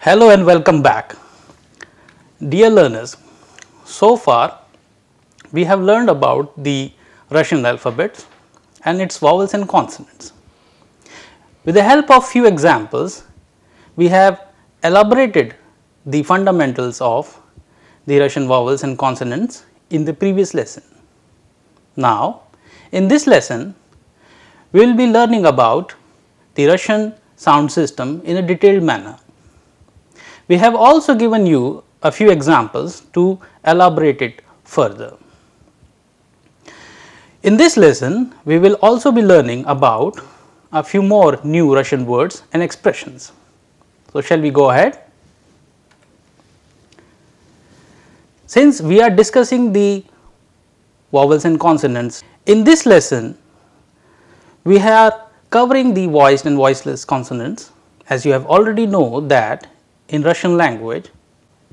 Hello and welcome back. Dear learners, so far we have learned about the Russian alphabet and its vowels and consonants. With the help of few examples, we have elaborated the fundamentals of the Russian vowels and consonants in the previous lesson. Now, in this lesson, we will be learning about the Russian sound system in a detailed manner. We have also given you a few examples to elaborate it further. In this lesson, we will also be learning about a few more new Russian words and expressions. So, shall we go ahead? Since we are discussing the vowels and consonants, in this lesson, we are covering the voiced and voiceless consonants. As you have already know that in Russian language,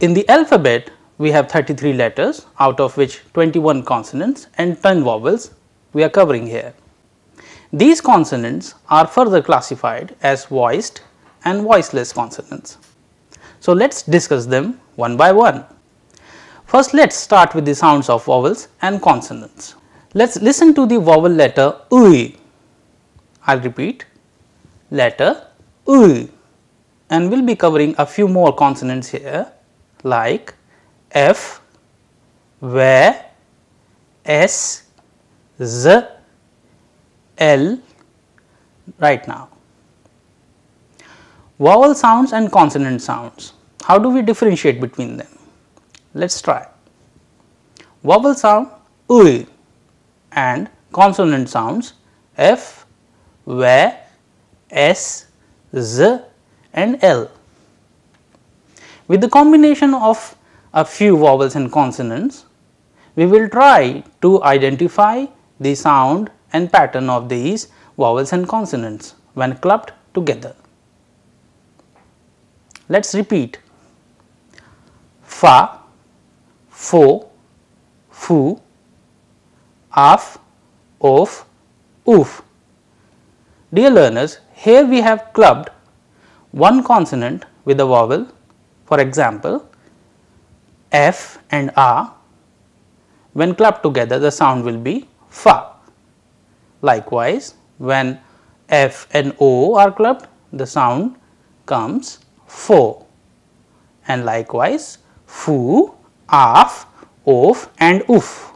in the alphabet we have 33 letters, out of which 21 consonants and 10 vowels we are covering here. These consonants are further classified as voiced and voiceless consonants. So, let us discuss them one by one. First, let us start with the sounds of vowels and consonants. Let us listen to the vowel letter U. I will repeat, letter U. And we will be covering a few more consonants here like F, V, S, Z, L right now. Vowel sounds and consonant sounds. How do we differentiate between them? Let us try. Vowel sound U and consonant sounds F, V, S, Z and L. With the combination of a few vowels and consonants, we will try to identify the sound and pattern of these vowels and consonants when clubbed together. Let us repeat: fa, fo, fu, af, of, oof. Dear learners, here we have clubbed one consonant with a vowel. For example, F and A, when clubbed together the sound will be fa. Likewise, when F and O are clubbed, the sound comes fo, and likewise fu, af, of and oof.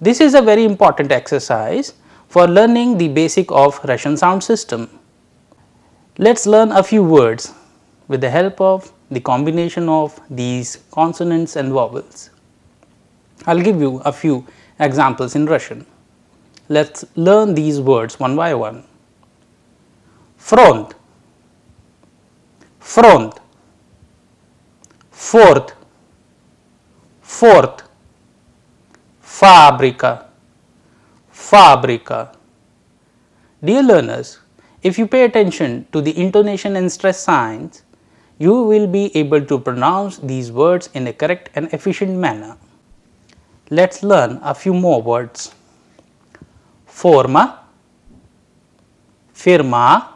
This is a very important exercise for learning the basic of Russian sound system. Let us learn a few words with the help of the combination of these consonants and vowels. I will give you a few examples in Russian. Let us learn these words one by one. Front, front, fourth, fourth, fabrica, fabrica. Dear learners, if you pay attention to the intonation and stress signs, you will be able to pronounce these words in a correct and efficient manner. Let us learn a few more words. Forma, firma,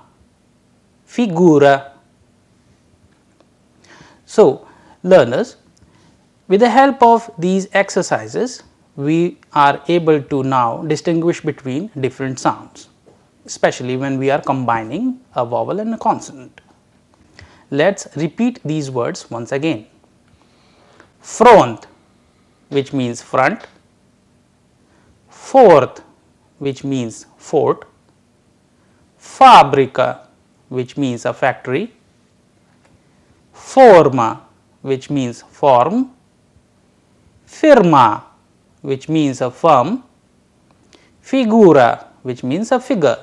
figura. So, learners, with the help of these exercises, we are able to now distinguish between different sounds, especially when we are combining a vowel and a consonant. Let us repeat these words once again. Front, which means front, fourth, which means fort, fabrica, which means a factory, forma, which means form, firma, which means a firm, figura, which means a figure.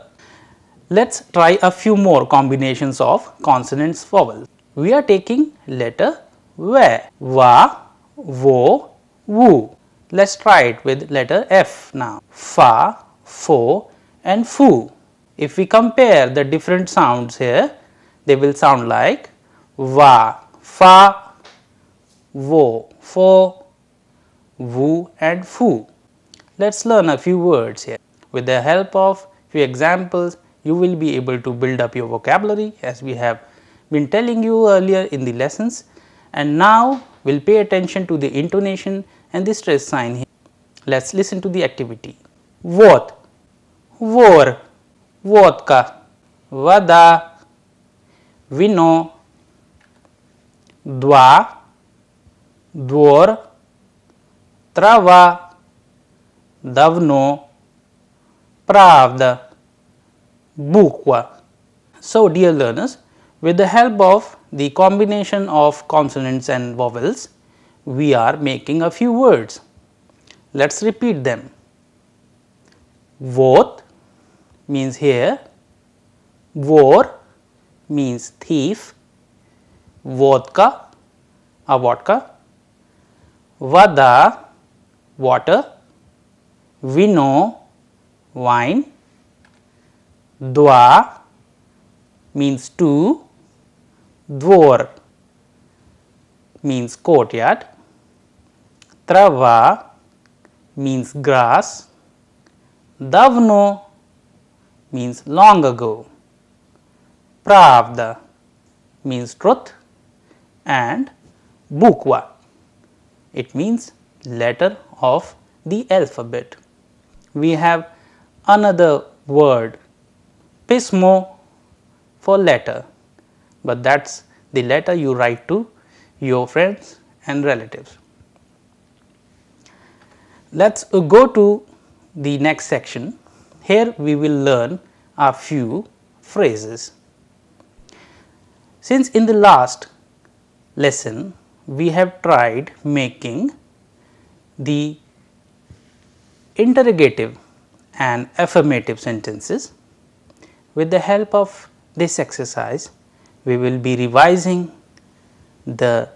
Let us try a few more combinations of consonants vowels. We are taking letter V, va, vo, vu. Let us try it with letter F now. Fa, fo and fu. If we compare the different sounds here, they will sound like va, fa, vo, fo, vu and fu. Let us learn a few words here. With the help of few examples, you will be able to build up your vocabulary, as we have been telling you earlier in the lessons, and now we will pay attention to the intonation and the stress sign here. Let us listen to the activity. Вот, вор, водка, вода, вино, два, двор, трава, давно, правда, буква. So, dear learners, with the help of the combination of consonants and vowels, we are making a few words. Let us repeat them. Вот means here, вор means thief, водка, a vodka, вода, water, вино, wine, два means two, двор means courtyard, трава means grass, давно means long ago, pravda means truth, and bukva, it means letter of the alphabet. We have another word pismo for letter, but that is the letter you write to your friends and relatives. Let us go to the next section. Here we will learn a few phrases. Since in the last lesson we have tried making the interrogative and affirmative sentences, with the help of this exercise we will be revising the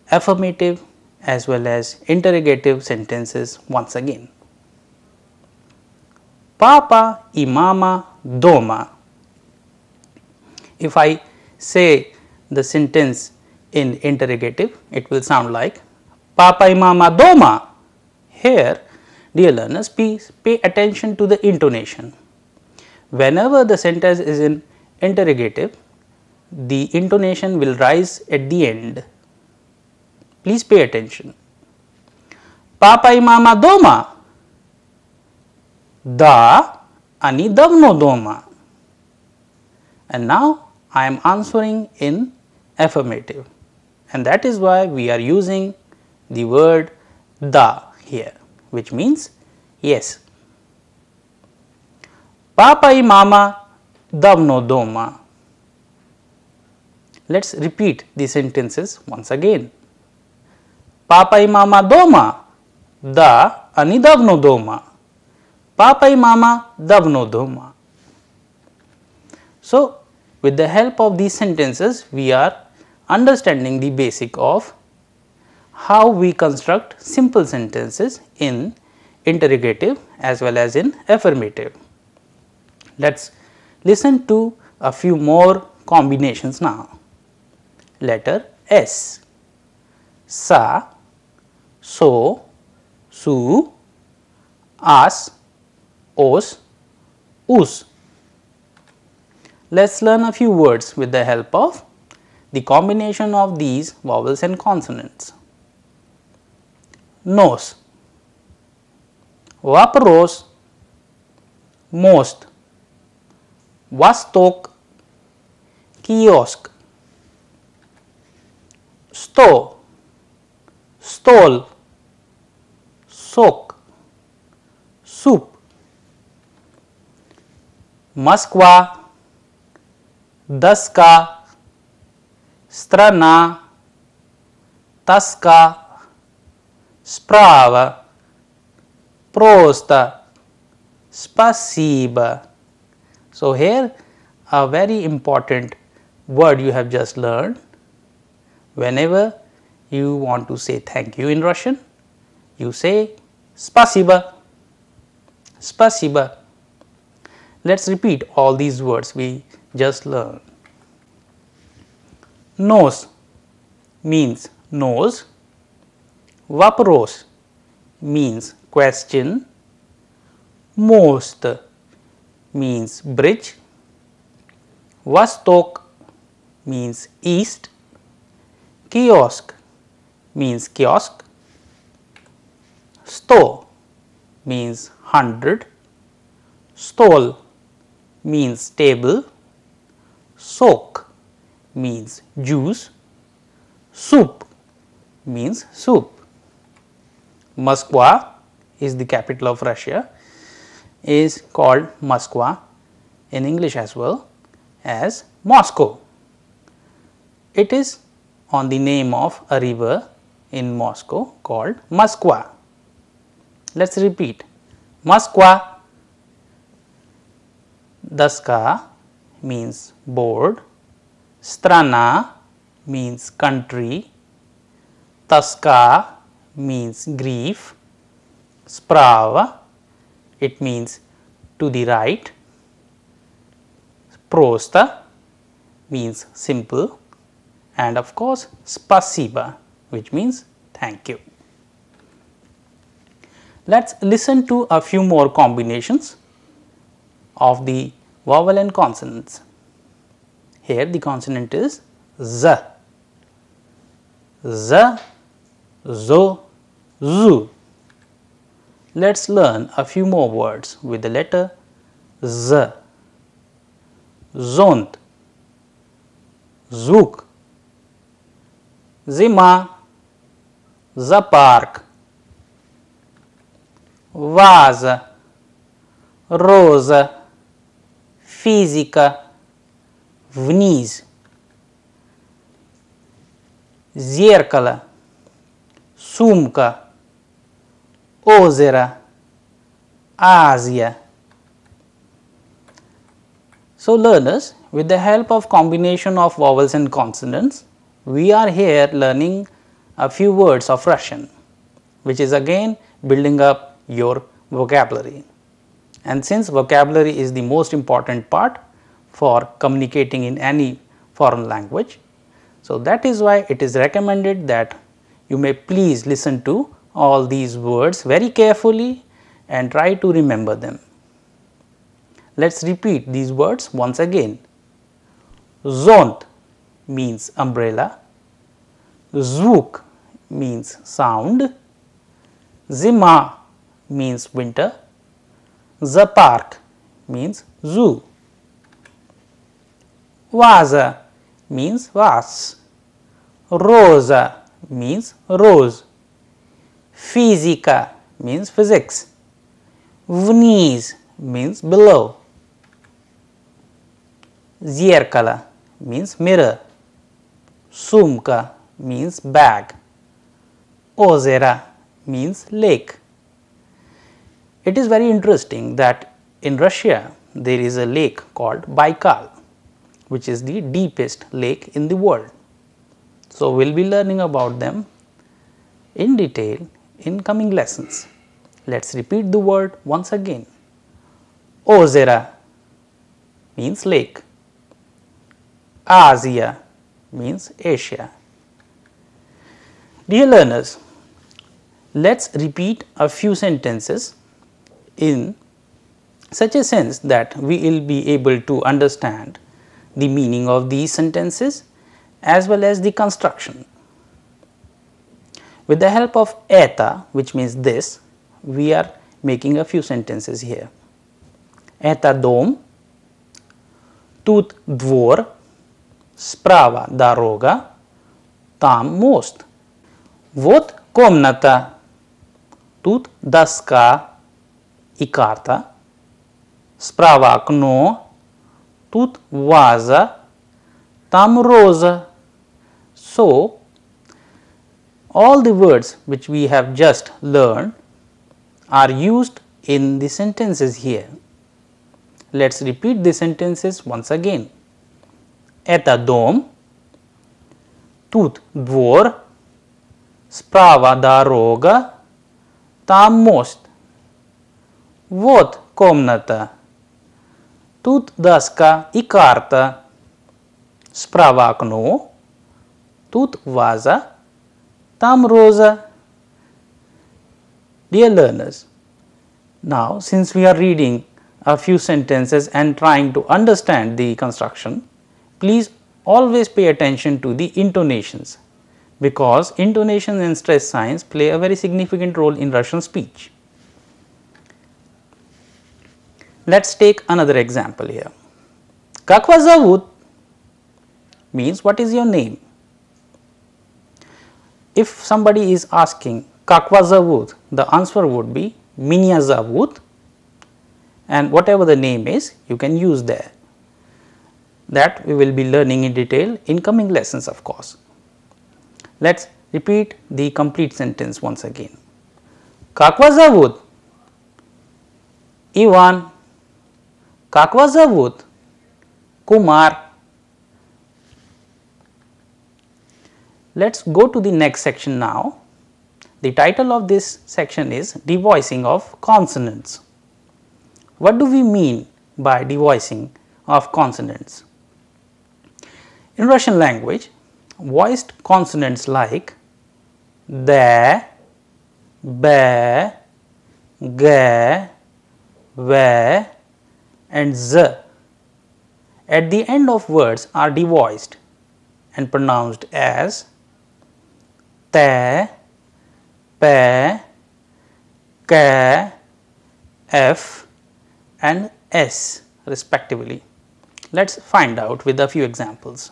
affirmative as well as interrogative sentences once again. Papa y mama doma. If I say the sentence in interrogative, it will sound like Papa y mama doma. Here, dear learners, please pay attention to the intonation. Whenever the sentence is in interrogative, the intonation will rise at the end. Please pay attention. Papa y mama doma. Da ani davno doma. And now I am answering in affirmative, and that is why we are using the word da here, which means yes. Papa y mama davno doma. Let us repeat the sentences once again. Papa y mama doma. Da ani davno doma. Papa y mama davno doma. So, with the help of these sentences, we are understanding the basic of how we construct simple sentences in interrogative as well as in affirmative. Let us listen to a few more combinations now. Letter S. Sa, so, su, as, os, us. Let us learn a few words with the help of the combination of these vowels and consonants. Nos, вопрос, most, восток, kiosk, сто, stol, сок, soup, Москва, доска, страна, тоска, справа, просто, спасибо. So, here a very important word you have just learned. Whenever you want to say thank you in Russian, you say spasiba, spasiba. Let us repeat all these words we just learned. Nose means nose, vapros means question, most means bridge, Vostok means east, kiosk means kiosk, sto means 100, stol means table, sok means juice, soup means soup. Moskva is the capital of Russia, is called Moskva in English as well as Moscow. It is on the name of a river in Moscow called Moskva. Let us repeat: Moskva. Daska means board, strana means country, taska means grief, sprava it means to the right, prosta means simple, and of course spasiba, which means thank you. Let us listen to a few more combinations of the vowel and consonants. Here the consonant is z, z, zo, zu. Let us learn a few more words with the letter z. Zont, zvuk, zima, zapark, vaza, роза, физика, вниз, зеркало, сумка, озеро, Азия. So learners, with the help of combination of vowels and consonants, we are here learning a few words of Russian, which is again building up your vocabulary. And since vocabulary is the most important part for communicating in any foreign language, so that is why it is recommended that you may please listen to all these words very carefully and try to remember them. Let us repeat these words once again. Zont means umbrella, zvuk means sound, zima means winter, zapark means zoo, vaza means vase, rosa means rose, fizika means physics, vniz means below, zerkala means mirror, sumka means bag, ozera means lake. It is very interesting that in Russia there is a lake called Baikal, which is the deepest lake in the world. So, we will be learning about them in detail in coming lessons. Let us repeat the word once again. Ozera means lake, Asia means Asia. Dear learners, let us repeat a few sentences in such a sense that we will be able to understand the meaning of these sentences as well as the construction. With the help of eta, which means this, we are making a few sentences here. Eta dom, тут двор, справа дорога, там мост. Вот комната, тут доска и карта, справа окно, тут ваза, там роза. So, all the words which we have just learned are used in the sentences here. Let us repeat the sentences once again. Это дом, тут двор, справа дорога, там мост. Вот комната, тут доска и карта, справа окно, тут ваза, там роза. Dear learners, now since we are reading a few sentences and trying to understand the construction, please always pay attention to the intonations, because intonations and stress signs play a very significant role in Russian speech. Let us take another example here. Как вас зовут means what is your name. If somebody is asking как вас зовут, the answer would be меня зовут, and whatever the name is you can use there. That we will be learning in detail in coming lessons, of course. Let us repeat the complete sentence once again. Как вас зовут? Иван. Как вас зовут? Kumar. Let us go to the next section now. The title of this section is devoicing of consonants. What do we mean by devoicing of consonants? In Russian language, voiced consonants like the, be, ge, ve and z at the end of words are devoiced and pronounced as te, pe, ke, f and s respectively. Let us find out with a few examples.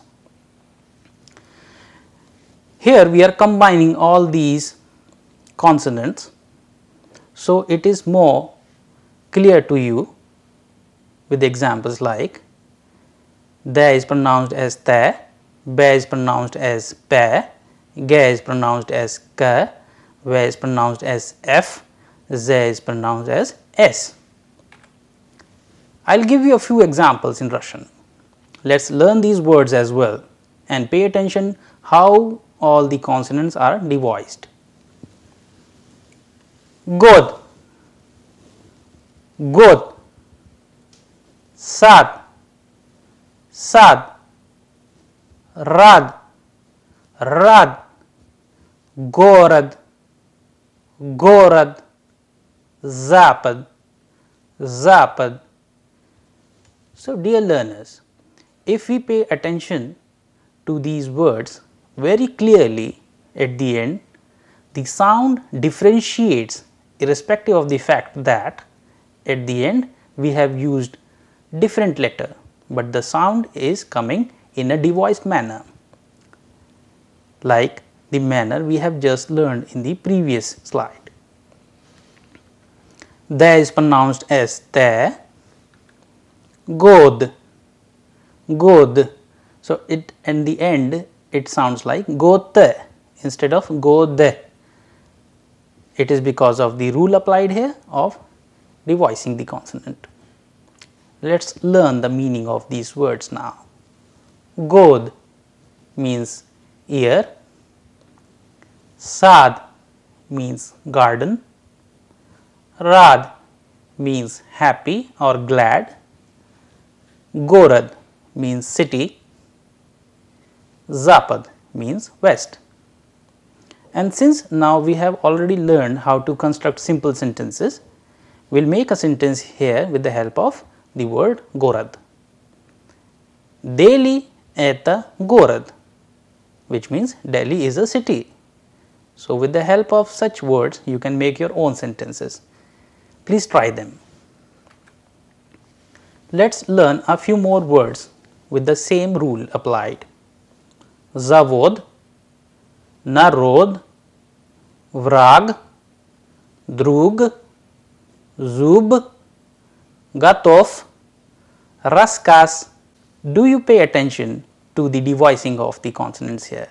Here we are combining all these consonants, so it is more clear to you with examples like the is pronounced as te, be is pronounced as pe, ge is pronounced as ke, ve is pronounced as f, z is pronounced as s. I will give you a few examples in Russian. Let us learn these words as well and pay attention how all the consonants are devoiced. God, god, sad, sad, rad, rad, город, город, запад, запад. So, dear learners, if we pay attention to these words very clearly at the end, the sound differentiates irrespective of the fact that at the end we have used different letter, but the sound is coming in a devoiced manner, like the manner we have just learned in the previous slide. The is pronounced as te, god, god. So, it in the end it sounds like gote instead of gode. It is because of the rule applied here of devoicing the consonant. Let us learn the meaning of these words now. God means ear, sad means garden, rad means happy or glad, gorad means city, zapad means west. And since now we have already learned how to construct simple sentences, we will make a sentence here with the help of the word gorad. Delhi это город, which means Delhi is a city. So, with the help of such words you can make your own sentences. Please try them. Let us learn a few more words with the same rule applied. Zavod, narod, vrag, drug, zub, gatov, raskas. Do you pay attention to the devoicing of the consonants here?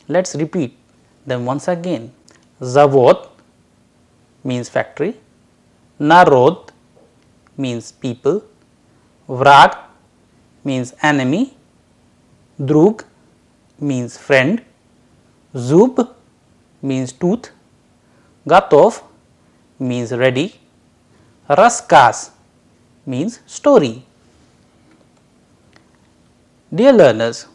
Let us repeat them once again. Zavod means factory, narod means people, vrag means enemy, drug means friend, zub means tooth, gatov means ready, raskas means story. Dear learners,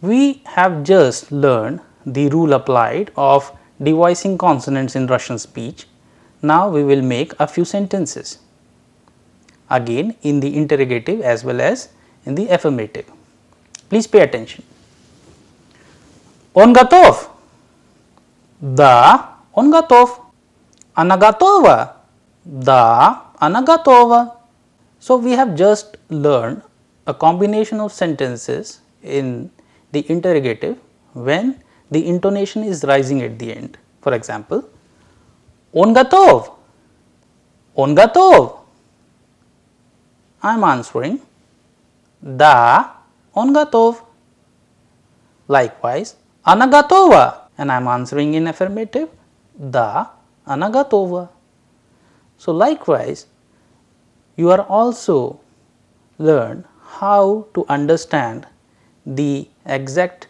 we have just learned the rule applied of devoicing consonants in Russian speech. Now we will make a few sentences, again in the interrogative as well as in the affirmative. Please pay attention. On готов. Да, он готов. Она готова. Да, она готова. So, we have just learned a combination of sentences in the interrogative when the intonation is rising at the end. For example, он готов. Он готов. I am answering, да, он готов. Likewise, она готова, and I am answering in affirmative, да, она готова. So, likewise, you are also learn how to understand the exact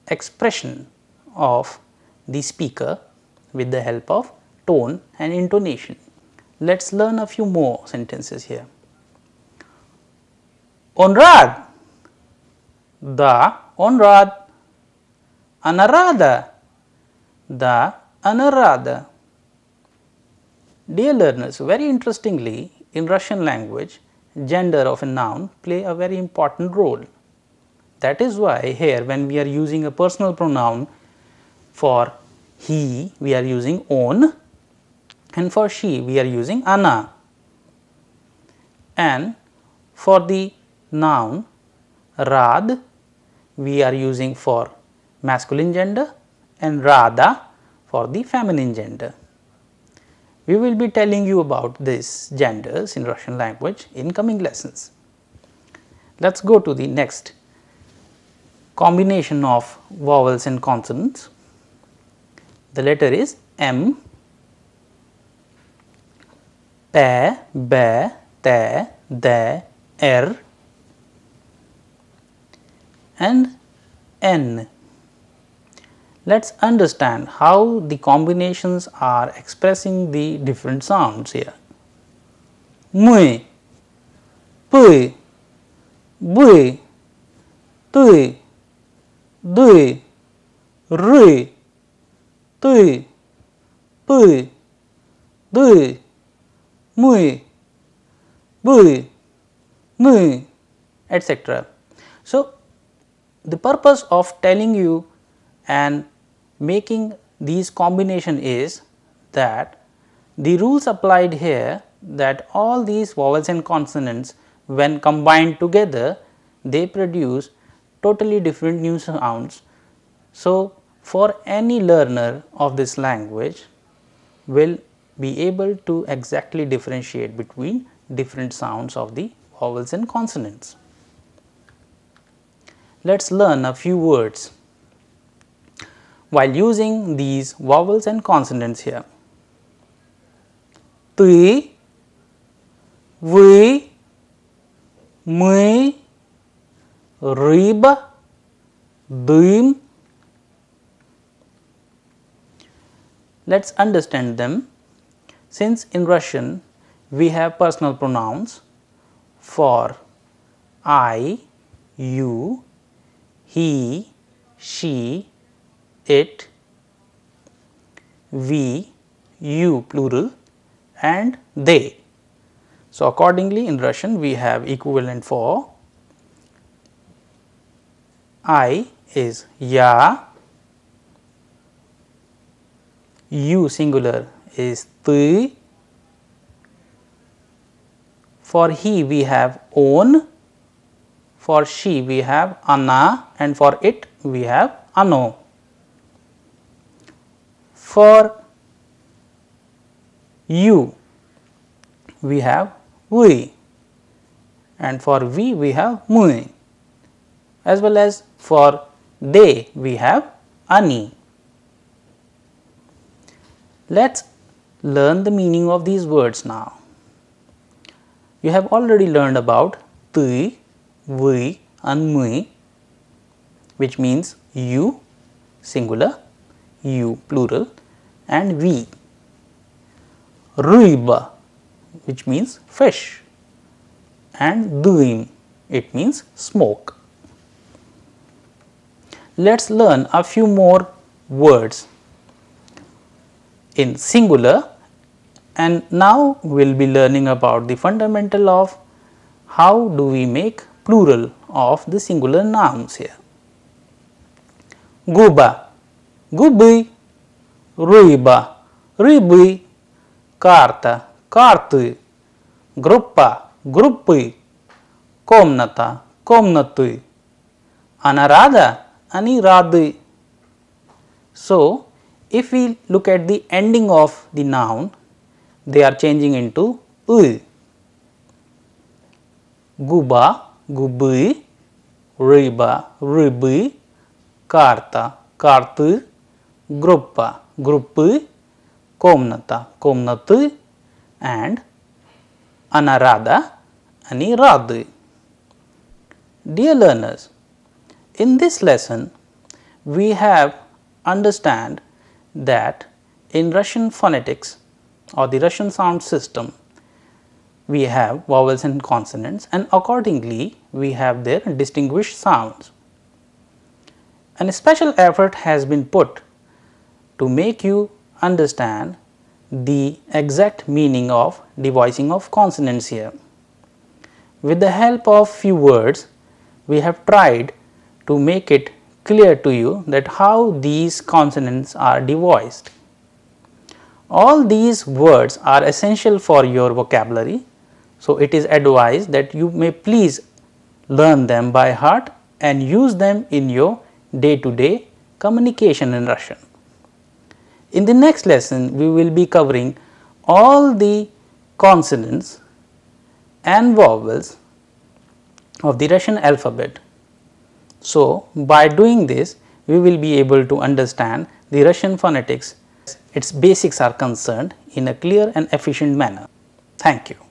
expression of the speaker with the help of tone and intonation. Let us learn a few more sentences here. Он рад. Да, он рад. Она рада. Да, она рада. Dear learners, very interestingly, in Russian language, gender of a noun play a very important role. That is why here when we are using a personal pronoun for he, we are using on, and for she we are using ana, and for the noun rad we are using for masculine gender and rada for the feminine gender. We will be telling you about these genders in Russian language in coming lessons. Let us go to the next combination of vowels and consonants. The letter is M, P, B, T, D, R and N. Let us understand how the combinations are expressing the different sounds here. Mui, pui, bui, tui, dui, rui, tui, pui, dui, mui, bui, mui, etc. So, the purpose of telling you and making these combination is that the rules applied here, that all these vowels and consonants when combined together they produce totally different new sounds. So, for any learner of this language will be able to exactly differentiate between different sounds of the vowels and consonants. Let us learn a few words while using these vowels and consonants here. Ты, вы, мы, рыба, дым. Let us understand them. Since in Russian we have personal pronouns for I, you, he, she, it, we, you plural and they. So, accordingly in Russian we have equivalent for I is ya, you singular is ты, for he we have on, for she we have ana and for it we have ano. For you we have we and for we have mui, as well as for they we have ani. Let us learn the meaning of these words now. You have already learned about ты, we and мы, which means you singular, you plural and we. Rыба, which means fish, and dым, it means smoke. Let us learn a few more words in singular, and now we will be learning about the fundamental of how do we make plural of the singular nouns here. Guba, gubi, ruiba, ribi, carta, cartu, gruppa, gruppi, комната, комнаты, anarada, aniradi. So, if we look at the ending of the noun, they are changing into u. Guba, gubi, riba, ribi, carta, cartu, gruppa, gruppi, комната, комнаты, and anarada, aniradi. Dear learners, in this lesson we have understand that in Russian phonetics or the Russian sound system, we have vowels and consonants, and accordingly we have their distinguished sounds. And a special effort has been put to make you understand the exact meaning of devoicing of consonants here. With the help of few words, we have tried to make it clear to you that how these consonants are devoiced. All these words are essential for your vocabulary, so it is advised that you may please learn them by heart and use them in your day-to-day communication in Russian. In the next lesson, we will be covering all the consonants and vowels of the Russian alphabet. So, by doing this, we will be able to understand the Russian phonetics, its basics are concerned in a clear and efficient manner. Thank you.